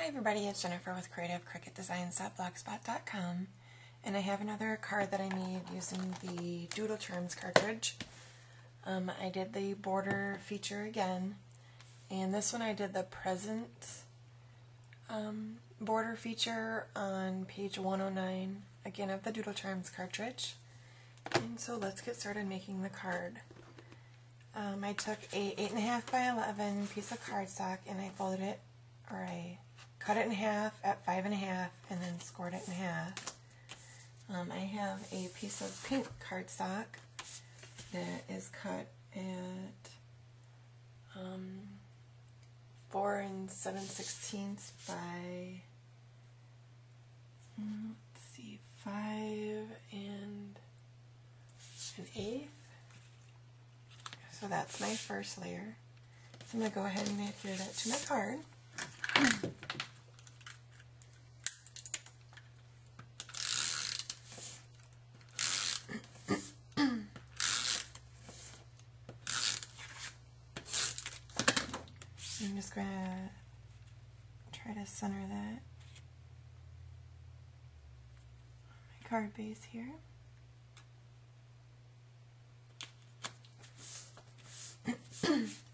Hi everybody, it's Jennifer with CreativeCricketDesigns.blogspot.com, and I have another card that I made using the Doodlecharms Cartridge. I did the border feature again, and this one I did the present border feature on page 109, again of the Doodlecharms Cartridge. And so let's get started making the card. I took a 8.5 by 11 piece of cardstock and I folded it, or I cut it in half at 5.5 and then scored it in half. I have a piece of pink cardstock that is cut at 4 7/16 by 5 1/8. So that's my first layer. So I'm going to go ahead and adhere that to my card. I'm just going to try to center that on my card base here.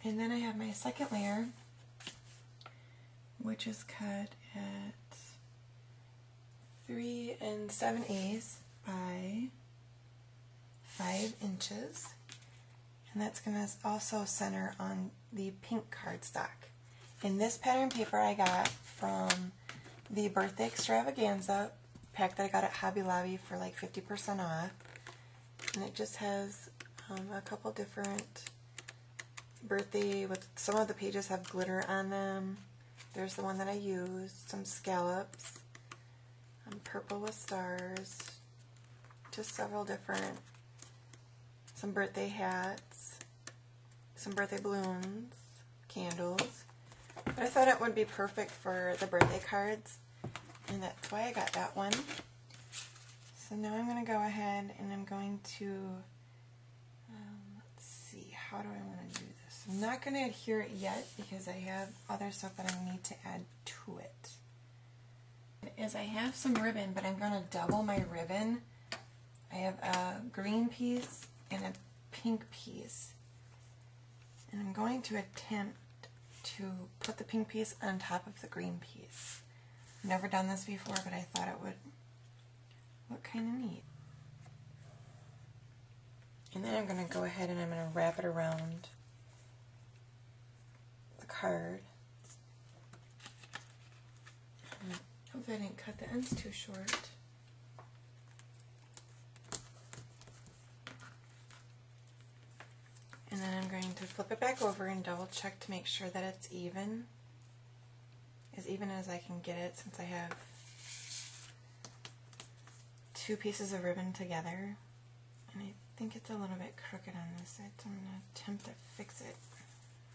And then I have my second layer, which is cut at 3 7/8 by 5 inches. And that's going to also center on the pink cardstock. And this pattern paper I got from the Birthday Extravaganza pack that I got at Hobby Lobby for like 50% off. And it just has a couple different birthday, with some of the pages have glitter on them. There's the one that I used, some scallops, purple with stars, just several different, some birthday hats, some birthday balloons, candles. But I thought it would be perfect for the birthday cards, and that's why I got that one. So now I'm going to go ahead and I'm going to, let's see, how do I want to do this? I'm not going to adhere it yet because I have other stuff that I need to add to it. Is I have some ribbon, but I'm going to double my ribbon. I have a green piece and a pink piece. And I'm going to attempt to put the pink piece on top of the green piece. I've never done this before, but I thought it would look kind of neat. And then I'm going to go ahead and I'm going to wrap it around the card. Hopefully I didn't cut the ends too short. And then I'm going to flip it back over and double check to make sure that it's even as I can get it, since I have two pieces of ribbon together. And I think it's a little bit crooked on this side, so I'm going to attempt to fix it.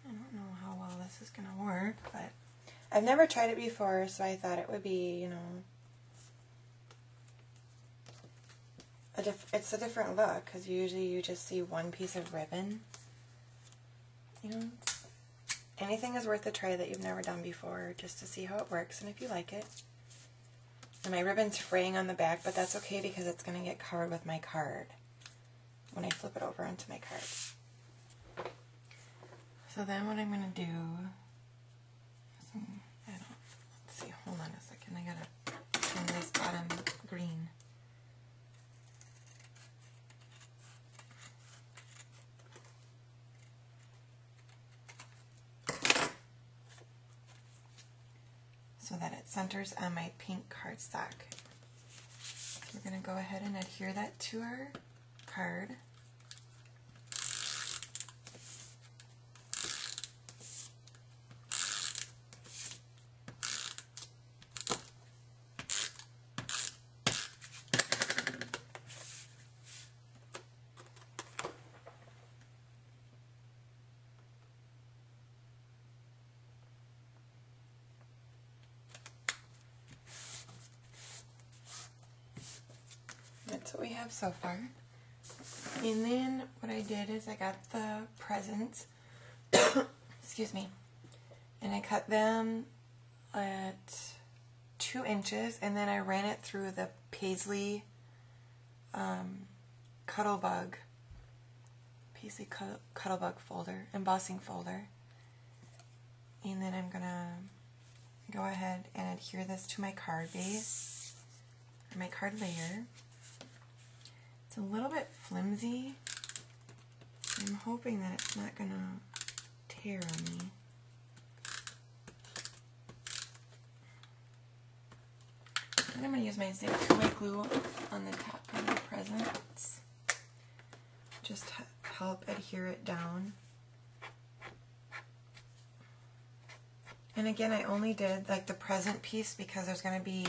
I don't know how well this is going to work, but I've never tried it before, so I thought it would be, you know, it's a different look, because usually you just see one piece of ribbon. You know, anything is worth a try that you've never done before, just to see how it works and if you like it. And my ribbon's fraying on the back, but that's okay because it's going to get covered with my card when I flip it over onto my card. So then what I'm going to do is, let's see, hold on a second, I got to turn this bottom green. So that it centers on my pink cardstock. So we're going to go ahead and adhere that to our card. That's what we have so far. And then what I did is I got the presents, excuse me, and I cut them at 2 inches, and then I ran it through the Paisley Cuttlebug folder, embossing folder. And then I'm gonna go ahead and adhere this to my card base, or my card layer. It's a little bit flimsy. I'm hoping that it's not gonna tear on me. And I'm going to use my Zig 2-way glue on the top of the presents. Just help adhere it down. And again, I only did like the present piece because there's going to be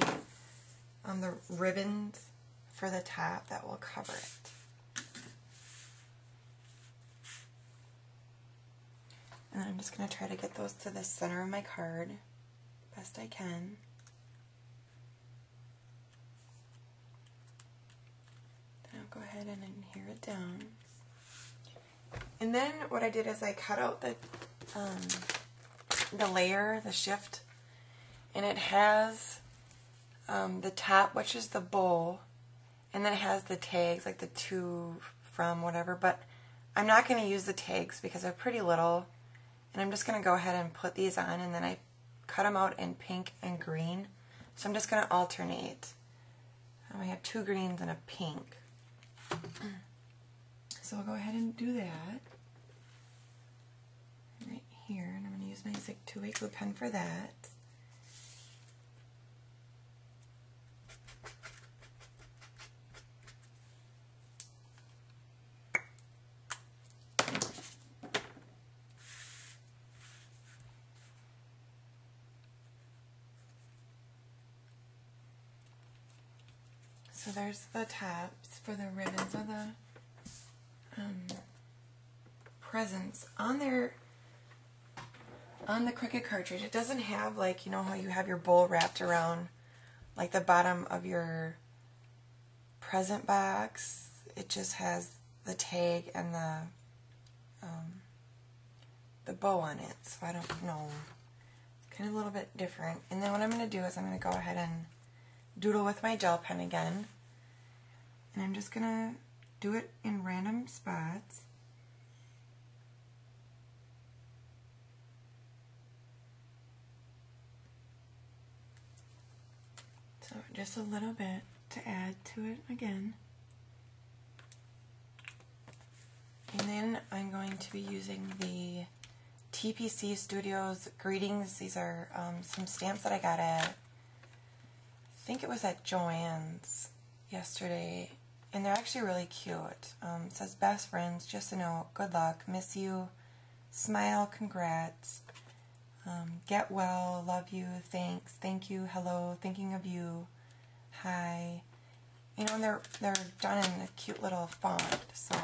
the ribbons for the top that will cover it. And I'm just going to try to get those to the center of my card best I can. Go ahead and adhere it down. And then what I did is I cut out the layer, the shift, and it has the top, which is the bowl, and then it has the tags, like the to, from, whatever, but I'm not going to use the tags because they're pretty little, and I'm just going to go ahead and put these on, and then I cut them out in pink and green, so I'm just going to alternate. I have 2 greens and a pink. So I'll go ahead and do that right here, and I'm going to use my Zig 2-way glue pen for that. So there's the tops for the ribbons of the presents. On there, on the Cricut cartridge, it doesn't have, like, you know how you have your bowl wrapped around like the bottom of your present box. It just has the tag and the bow on it, so I don't know. It's kind of a little bit different. And then what I'm going to do is I'm going to go ahead and doodle with my gel pen again, and I'm just going to do it in random spots. So just a little bit to add to it again. And then I'm going to be using the TPC Studios Greetings. These are some stamps that I got at, I think it was at Joann's yesterday, and they're actually really cute. It says, best friends, just a note, good luck, miss you, smile, congrats, get well, love you, thanks, thank you, hello, thinking of you, hi. You know, and they're done in a cute little font, so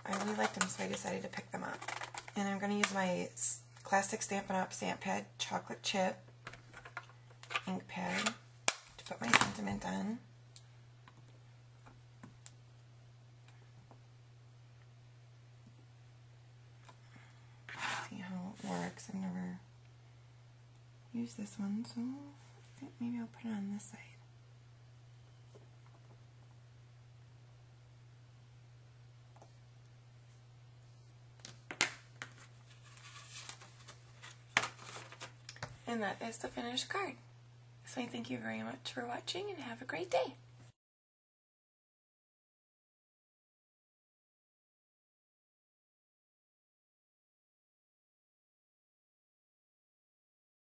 I really liked them, so I decided to pick them up. And I'm going to use my classic Stampin' Up! Stamp Pad Chocolate Chip ink pad to put my sentiment on. Let's see how it works. I've never used this one, so I think maybe I'll put it on this side. And that is the finished card. So I thank you very much for watching and have a great day.